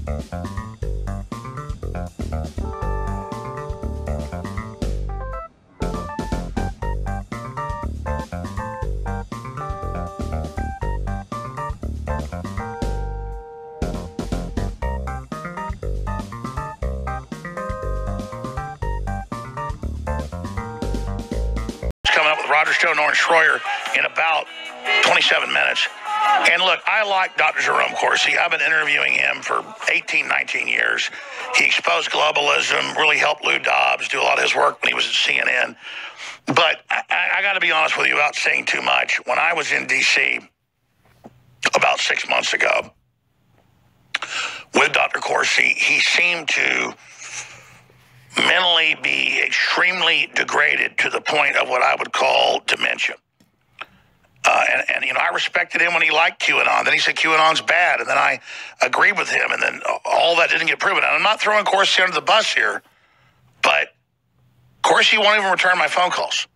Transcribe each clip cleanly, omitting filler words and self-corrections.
Coming up with Rodger Stone, Orange Schroyer in about 27 minutes. And look, I like Dr. Jerome Corsi. I've been interviewing him for 18, 19 years. He exposed globalism, really helped Lou Dobbs do a lot of his work when he was at CNN. But I got to be honest with you, without saying too much, when I was in D.C. about 6 months ago with Dr. Corsi, he seemed to mentally be extremely degraded to the point of what I would call dementia. And you know, I respected him when he liked QAnon. Then he said QAnon's bad, and then I agreed with him, and then all that didn't get proven. And I'm not throwing Corsi under the bus here, but Corsi won't even return my phone calls.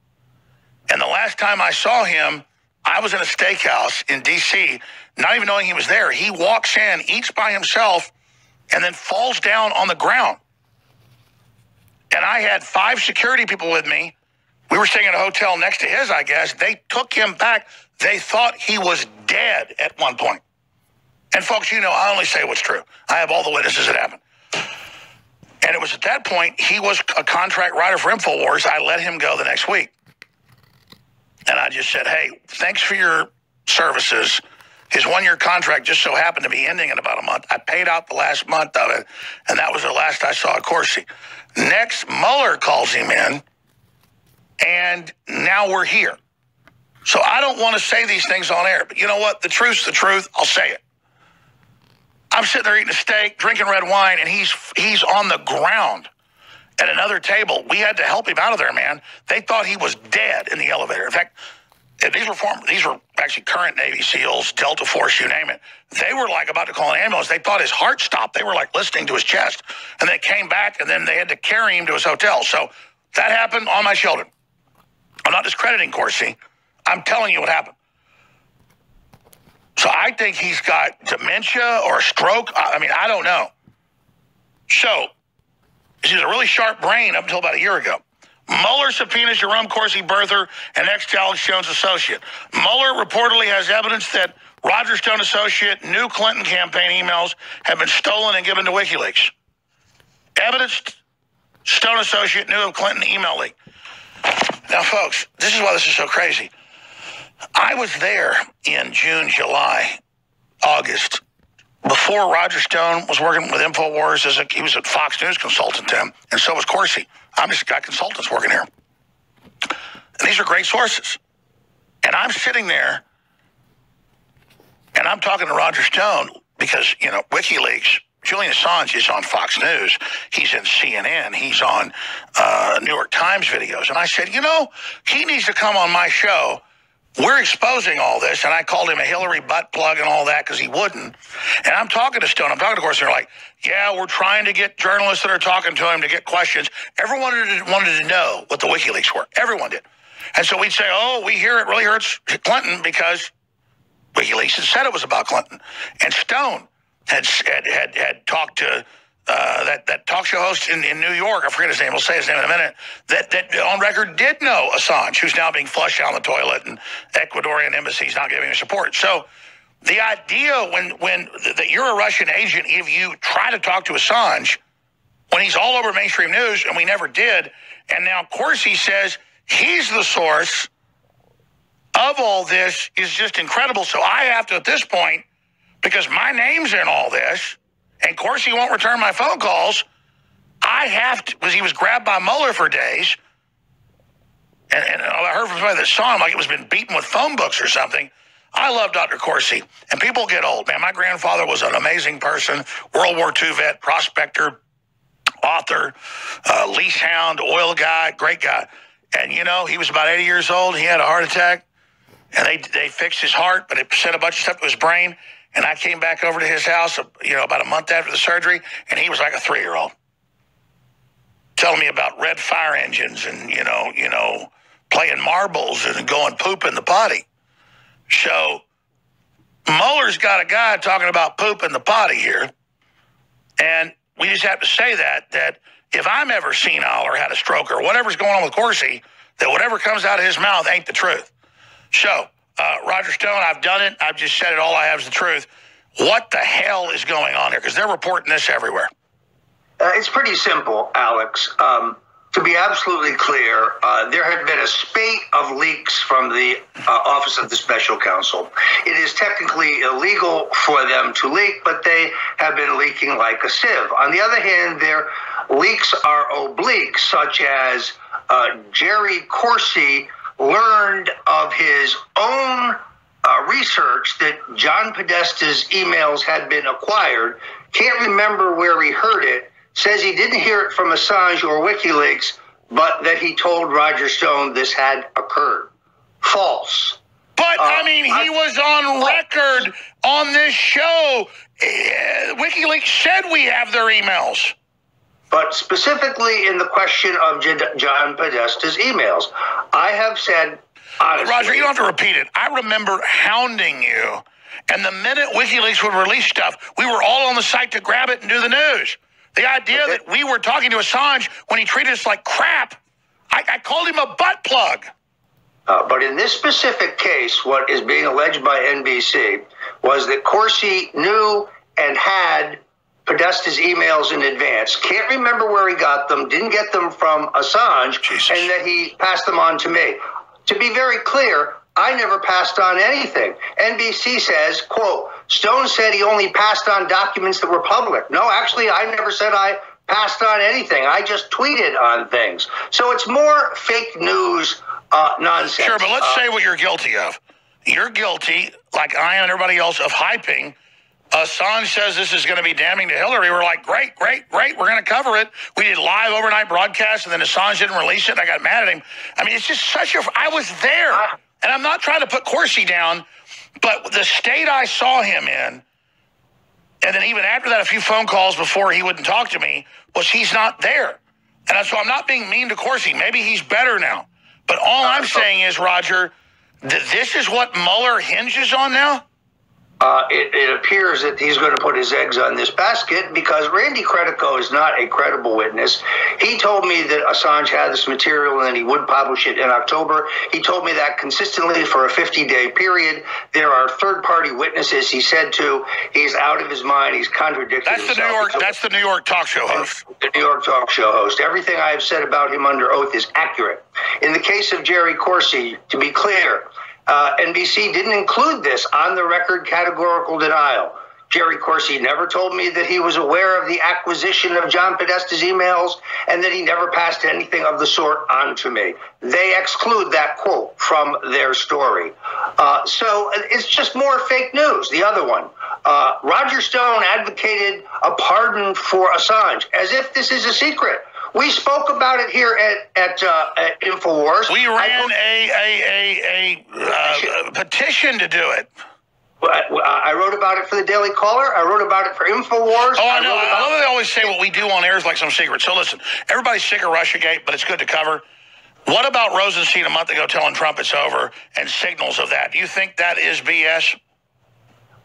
And the last time I saw him, I was in a steakhouse in D.C., not even knowing he was there. He walks in, eats by himself, and then falls down on the ground. And I had 5 security people with me. We were staying at a hotel next to his, I guess. They took him back. They thought he was dead at one point. And folks, you know, I only say what's true. I have all the witnesses that happened. And it was at that point, he was a contract writer for Infowars. I let him go the next week. And I just said, hey, thanks for your services. His 1-year contract just so happened to be ending in about a month. I paid out the last month of it, and that was the last I saw of Corsi. Next, Mueller calls him in, and now we're here. So I don't want to say these things on air, but you know what? The truth's the truth. I'll say it. I'm sitting there eating a steak, drinking red wine, and he's on the ground at another table. We had to help him out of there, man. They thought he was dead in the elevator. In fact, these were actually current Navy SEALs, Delta Force, you name it. They were like about to call an ambulance. They thought his heart stopped. They were like listening to his chest. And they came back, and then they had to carry him to his hotel. So that happened on my children. I'm not discrediting Corsi. I'm telling you what happened. So I think he's got dementia or a stroke. I mean, I don't know. So he's a really sharp brain up until about a year ago. Mueller subpoenas Jerome Corsi birther and ex-Alex Jones associate. Mueller reportedly has evidence that Rodger Stone associate new Clinton campaign emails have been stolen and given to WikiLeaks. Evidence Stone associate knew of Clinton email leak. Now, folks, this is why this is so crazy. I was there in June, July, August, before Rodger Stone was working with Infowars. He was a Fox News consultant then, and so was Corsi. I'm just got consultants working here. And these are great sources. And I'm sitting there, and I'm talking to Rodger Stone because, you know, WikiLeaks, Julian Assange is on Fox News. He's in CNN. He's on New York Times videos. And I said, you know, he needs to come on my show. We're exposing all this, and I called him a Hillary butt plug and all that because he wouldn't. And I'm talking to Stone. I'm talking to Corsi. They're like, yeah, we're trying to get journalists that are talking to him to get questions. Everyone wanted to know what the WikiLeaks were. Everyone did. And so we'd say, oh, we hear it really hurts Clinton because WikiLeaks had said it was about Clinton. And Stone had talked to that talk show host in New York, I forget his name, we'll say his name in a minute, that on record did know Assange, who's now being flushed down the toilet, and Ecuadorian embassies not giving him support. So the idea when that you're a Russian agent, if you try to talk to Assange, when he's all over mainstream news, and we never did, and now Corsi says he's the source of all this, is just incredible. So I have to, at this point, because my name's in all this, and Corsi won't return my phone calls, I have to, because he was grabbed by Mueller for days, and I heard from somebody that saw him like it was been beaten with phone books or something. I love Dr. Corsi, and people get old, man. My grandfather was an amazing person, World War II vet, prospector, author, lease hound, oil guy, great guy. And, you know, he was about 80 years old. He had a heart attack, and they fixed his heart, but it sent a bunch of stuff to his brain. And I came back over to his house, you know, about a month after the surgery, and he was like a 3-year-old, telling me about red fire engines and, you know, playing marbles and going poop in the potty. So Mueller's got a guy talking about poop in the potty here. And we just have to say that if I'm ever senile or had a stroke or whatever's going on with Corsi, that whatever comes out of his mouth ain't the truth. So, Rodger Stone, I've done it. I've just said it. All I have is the truth. What the hell is going on here? Because they're reporting this everywhere. It's pretty simple, Alex. To be absolutely clear, there had been a spate of leaks from the Office of the Special Counsel. It is technically illegal for them to leak, but they have been leaking like a sieve. On the other hand, their leaks are oblique, such as Jerry Corsi learned of his own research that John Podesta's emails had been acquired, can't remember where he heard it, says he didn't hear it from Assange or WikiLeaks, but that he told Rodger Stone this had occurred. False. But, I mean, he was on record on this show. WikiLeaks said we have their emails. But specifically in the question of John Podesta's emails, I have said, honestly, Roger, you don't have to repeat it. I remember hounding you, and the minute WikiLeaks would release stuff, we were all on the site to grab it and do the news. The idea that we were talking to Assange when he treated us like crap, I called him a butt plug. But in this specific case, what is being alleged by NBC was that Corsi knew and had Podesta's emails in advance. Can't remember where he got them, didn't get them from Assange, Jesus. And that he passed them on to me. To be very clear, I never passed on anything. NBC says, quote, Stone said he only passed on documents that were public. No, actually, I never said I passed on anything. I just tweeted on things. So it's more fake news nonsense. Sure, but let's say what you're guilty of. You're guilty, like I am and everybody else, of hyping. Assange says this is going to be damning to Hillary. We're like, great. We're going to cover it. We did live overnight broadcasts, and then Assange didn't release it, and I got mad at him. I mean, it's just such a... I was there. And I'm not trying to put Corsi down, but the state I saw him in, and then even after that, a few phone calls before he wouldn't talk to me, was he's not there. And so I'm not being mean to Corsi. Maybe he's better now. But all I'm saying is, Roger, that this is what Mueller hinges on now? It appears that he's going to put his eggs on this basket because Randy Credico is not a credible witness. He told me that Assange had this material and he would publish it in October. He told me that consistently for a 50-day period. There are third-party witnesses he said to. He's out of his mind. He's contradicting himself. That's the New York talk show host. The New York talk show host. Everything I have said about him under oath is accurate. In the case of Jerry Corsi, to be clear, NBC didn't include this on the record categorical denial. Jerry Corsi never told me that he was aware of the acquisition of John Podesta's emails and that he never passed anything of the sort on to me. They exclude that quote from their story. So it's just more fake news. The other one, Rodger Stone advocated a pardon for Assange as if this is a secret. We spoke about it here at Infowars. We ran a petition to do it. I wrote about it for the Daily Caller. I wrote about it for Infowars. Oh, I know. I love that they always say what we do on air is like some secret. So listen, everybody's sick of Russiagate, but it's good to cover. What about Rosenstein a month ago telling Trump it's over and signals of that? Do you think that is BS?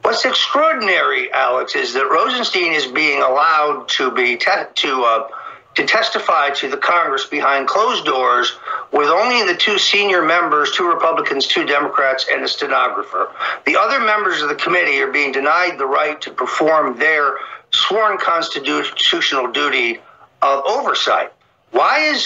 What's extraordinary, Alex, is that Rosenstein is being allowed to be to testify to the Congress behind closed doors with only the two senior members, 2 Republicans, 2 Democrats, and a stenographer. The other members of the committee are being denied the right to perform their sworn constitutional duty of oversight. Why is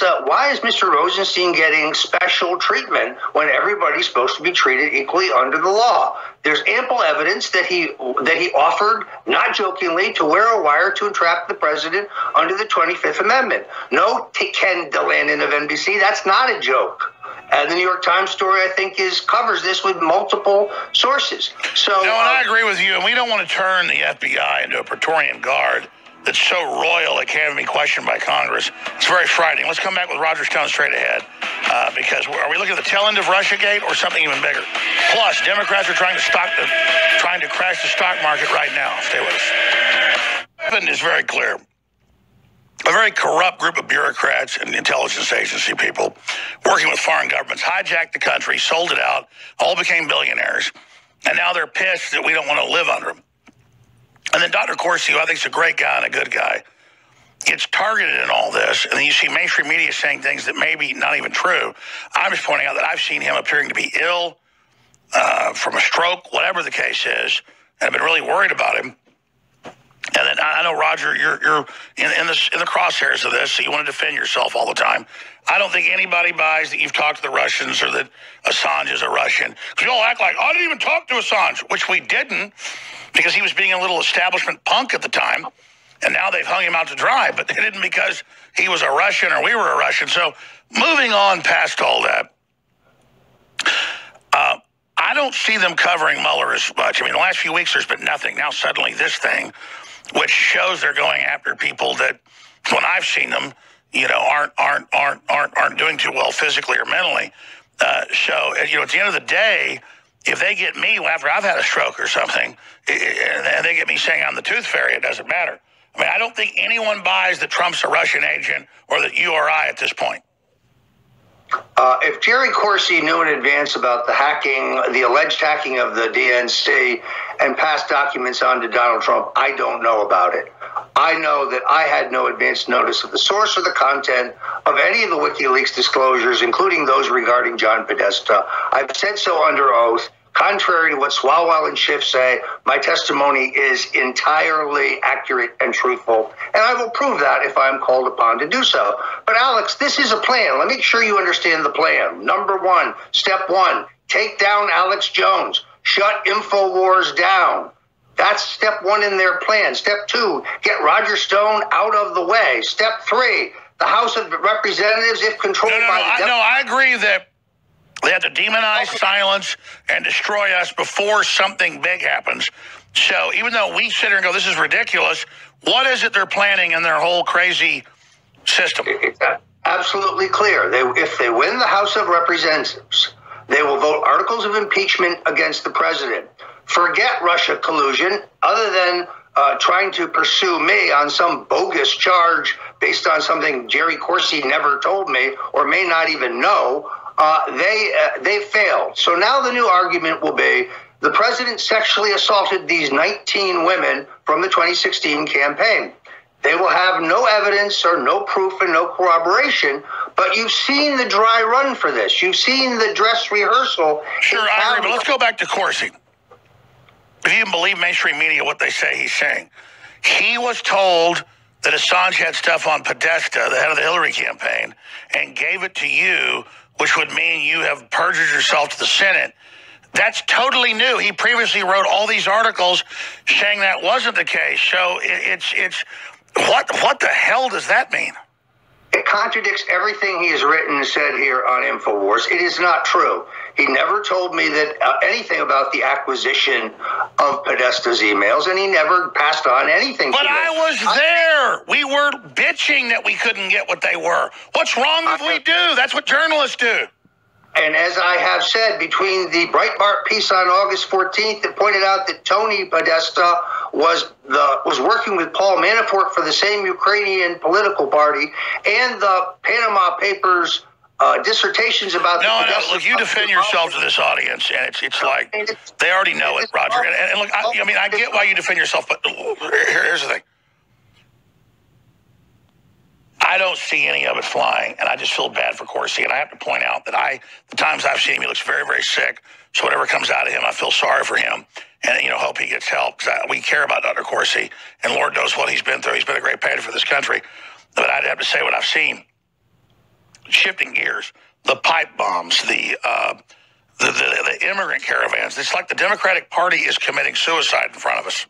Mr. Rosenstein getting special treatment when everybody's supposed to be treated equally under the law? There's ample evidence that he offered, not jokingly, to wear a wire to entrap the president under the 25th Amendment. No, Ken Delannon of NBC, that's not a joke. And the New York Times story, I think, covers this with multiple sources. So, and I agree with you, and we don't want to turn the FBI into a Praetorian Guard that's so royal it can't even be questioned by Congress. It's very frightening. Let's come back with Rodger Stone straight ahead, because are we looking at the tail end of Russiagate or something even bigger? Plus, Democrats are trying to crash the stock market right now. Stay with us. It is very clear. A very corrupt group of bureaucrats and intelligence agency people working with foreign governments hijacked the country, sold it out, all became billionaires, and now they're pissed that we don't want to live under them. And then Dr. Corsi, who I think is a great guy and a good guy, gets targeted in all this. And then you see mainstream media saying things that may be not even true. I'm just pointing out that I've seen him appearing to be ill from a stroke, whatever the case is, and I've been really worried about him. And then I know, Rodger, you're in the crosshairs of this, so you want to defend yourself all the time. I don't think anybody buys that you've talked to the Russians or that Assange is a Russian. Because you all act like, I didn't even talk to Assange, which we didn't, because he was being a little establishment punk at the time. And now they've hung him out to dry, but they didn't because he was a Russian or we were a Russian. So moving on past all that, I don't see them covering Mueller as much. I mean, the last few weeks there's been nothing. Now suddenly this thing, which shows they're going after people that, when I've seen them, aren't doing too well physically or mentally. So at the end of the day, if they get me after I've had a stroke or something, and they get me saying I'm the tooth fairy, it doesn't matter. I mean, I don't think anyone buys that Trump's a Russian agent or that you or I at this point. If Jerry Corsi knew in advance about the alleged hacking of the DNC and passed documents on to Donald Trump, I don't know about it. I know that I had no advance notice of the source or the content of any of the WikiLeaks disclosures, including those regarding John Podesta. I've said so under oath. Contrary to what Swalwell and Schiff say, my testimony is entirely accurate and truthful, and I will prove that if I'm called upon to do so. But Alex, this is a plan. Let me make sure you understand the plan. Number one, step one, take down Alex Jones. Shut Infowars down. That's step one in their plan. Step two, get Rodger Stone out of the way. Step three, the House of Representatives, if controlled by the... I agree that they have to demonize, silence, and destroy us before something big happens. So even though we sit here and go, this is ridiculous, what is it they're planning in their whole crazy system? It's absolutely clear. If they win the House of Representatives, they will vote articles of impeachment against the president. Forget Russia collusion, other than trying to pursue me on some bogus charge based on something Jerry Corsi never told me or may not even know. They failed. So now the new argument will be the president sexually assaulted these 19 women from the 2016 campaign. They will have no evidence or no proof and no corroboration, but you've seen the dry run for this. You've seen the dress rehearsal. Sure, I agree, but let's go back to Corsi. If you can believe mainstream media, what they say he's saying. He was told that Assange had stuff on Podesta, the head of the Hillary campaign, and gave it to you, which would mean you have perjured yourself to the Senate. That's totally new. He previously wrote all these articles saying that wasn't the case. So it's what the hell does that mean? It contradicts everything he has written and said here on Infowars. It is not true. He never told me that anything about the acquisition of Podesta's emails, and he never passed on anything. But I was there. We were bitching that we couldn't get what they were. What's wrong if we do? That's what journalists do. And as I have said, between the Breitbart piece on August 14th that pointed out that Tony Podesta was working with Paul Manafort for the same Ukrainian political party, and the Panama Papers dissertations about... No, look, you defend yourself to this audience, and it's like they already know it, Rodger. And look, I get why you defend yourself, but here's the thing. I don't see any of it flying, and I just feel bad for Corsi. And I have to point out that the times I've seen him, he looks very, very sick. So whatever comes out of him, I feel sorry for him, and hope he gets help, because we care about Dr. Corsi, and Lord knows what he's been through. He's been a great patriot for this country. But I'd have to say what I've seen. Shifting gears, the pipe bombs, the immigrant caravans. It's like the Democratic Party is committing suicide in front of us.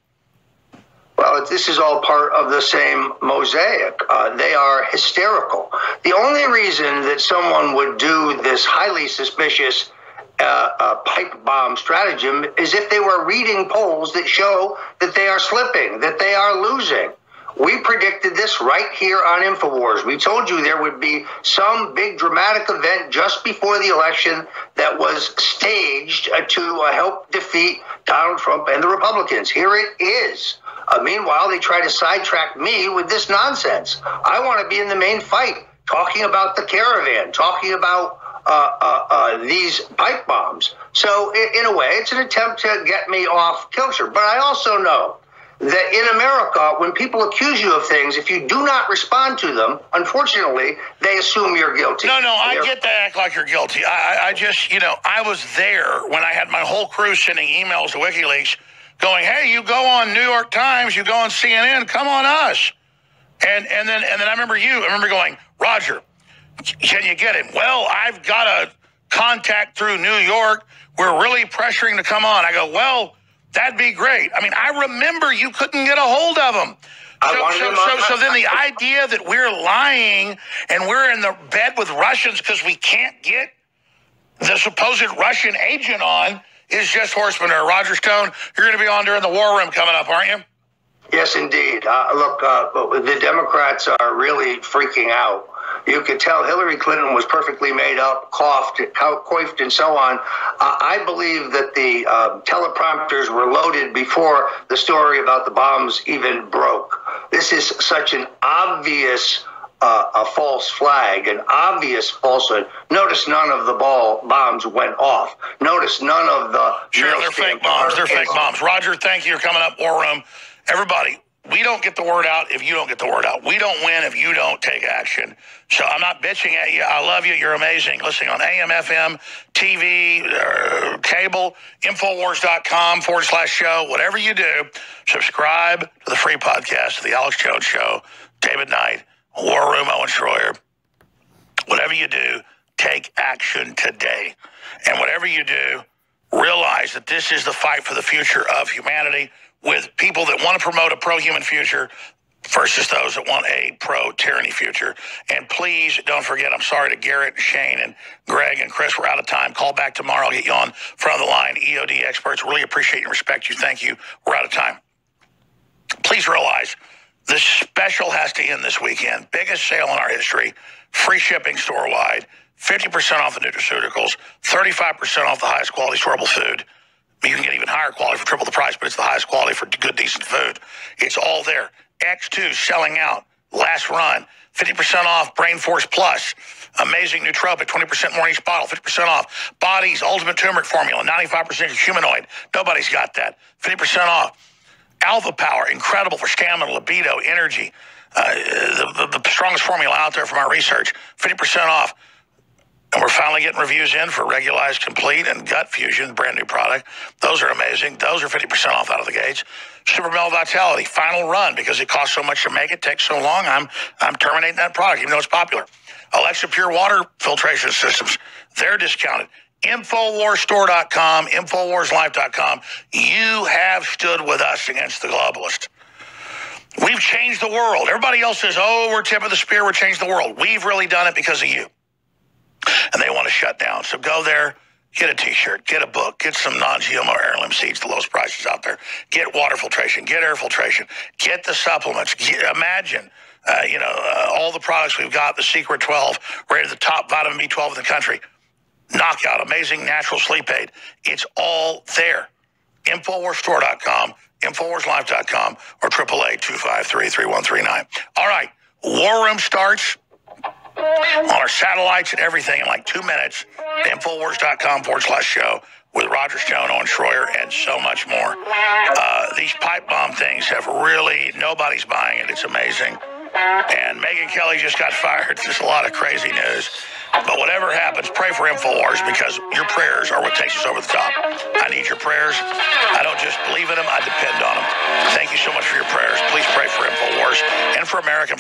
Well, this is all part of the same mosaic. They are hysterical. The only reason that someone would do this highly suspicious pipe bomb stratagem is if they were reading polls that show that they are slipping, that they are losing. We predicted this right here on Infowars. We told you there would be some big dramatic event just before the election that was staged to help defeat Donald Trump and the Republicans. Here it is. Meanwhile, they try to sidetrack me with this nonsense. I want to be in the main fight, talking about the caravan, talking about these pipe bombs. So in a way, it's an attempt to get me off kilter. But I also know that in America, when people accuse you of things, if you do not respond to them, unfortunately, they assume you're guilty. No, I get to act like you're guilty. I just, I was there when I had my whole crew sending emails to WikiLeaks going, hey, you go on New York Times, you go on CNN, come on us. And then I remember going, Rodger, can you get him? Well, I've got a contact through New York. We're really pressuring to come on. I go, well, that'd be great. I mean, I remember you couldn't get a hold of him. So then the idea that we're lying and we're in the bed with Russians because we can't get the supposed Russian agent on is just horse manure. Rodger Stone, you're going to be on during the war room coming up, aren't you? Yes, indeed. Look, the Democrats are really freaking out. You could tell Hillary Clinton was perfectly made up, coughed, and so on. I believe that the teleprompters were loaded before the story about the bombs even broke. This is such an obvious a false flag, an obvious falsehood. Notice none of the bombs went off. Notice none of the... Sure, they're fake bombs. They're fake bombs. Rodger, thank you for coming up, War Room. Everybody, we don't get the word out if you don't get the word out. We don't win if you don't take action. So I'm not bitching at you. I love you. You're amazing. Listening on AM, FM, TV, cable, Infowars.com/show. Whatever you do, subscribe to the free podcast, The Alex Jones Show, David Knight, War Room, Owen Schroyer. Whatever you do, take action today. And whatever you do, realize that this is the fight for the future of humanity, with people that want to promote a pro-human future versus those that want a pro-tyranny future. And please don't forget, I'm sorry to Garrett, Shane, and Greg, and Chris, we're out of time. Call back tomorrow. I'll get you on front of the line. EOD experts, really appreciate and respect you. Thank you. We're out of time. Please realize this special has to end this weekend. Biggest sale in our history. Free shipping store-wide. 50% off the nutraceuticals. 35% off the highest quality storable food. You can get even higher quality for triple the price, but it's the highest quality for good, decent food. It's all there. X2 selling out. Last run. 50% off Brain Force Plus. Amazing nootropic. 20% more in each bottle. 50% off. Body's Ultimate Turmeric Formula. 95% humanoid. Nobody's got that. 50% off. Alpha Power. Incredible for stamina, libido, energy. The strongest formula out there from our research. 50% off. And we're finally getting reviews in for Regulized Complete and Gut Fusion, brand new product. Those are amazing. Those are 50% off out of the gates. Super Mel Vitality, final run, because it costs so much to make it, takes so long. I'm terminating that product, even though it's popular. Alexa Pure Water Filtration Systems, they're discounted. Infowarsstore.com, Infowarslife.com. You have stood with us against the globalists. We've changed the world. Everybody else says, oh, we're tip of the spear, we're changing the world. We've really done it because of you. And they want to shut down. So go there, get a T-shirt, get a book, get some non-GMO heirloom seeds, the lowest prices out there. Get water filtration, get air filtration, get the supplements. Imagine, all the products we've got, the Secret 12, rated the top vitamin B12 in the country. Knockout, amazing natural sleep aid. It's all there. Infowarsstore.com, Infowarslife.com, or 888-253-3139. All right, War Room starts on our satellites and everything in like 2 minutes. Infowars.com/show with Rodger Stone, Owen Schroyer, and so much more. These pipe bomb things have really, nobody's buying it. It's amazing. And Megyn Kelly just got fired. It's just a lot of crazy news. But whatever happens, pray for Infowars, because your prayers are what takes us over the top. I need your prayers. I don't just believe in them, I depend on them. Thank you so much for your prayers. Please pray for Infowars and for American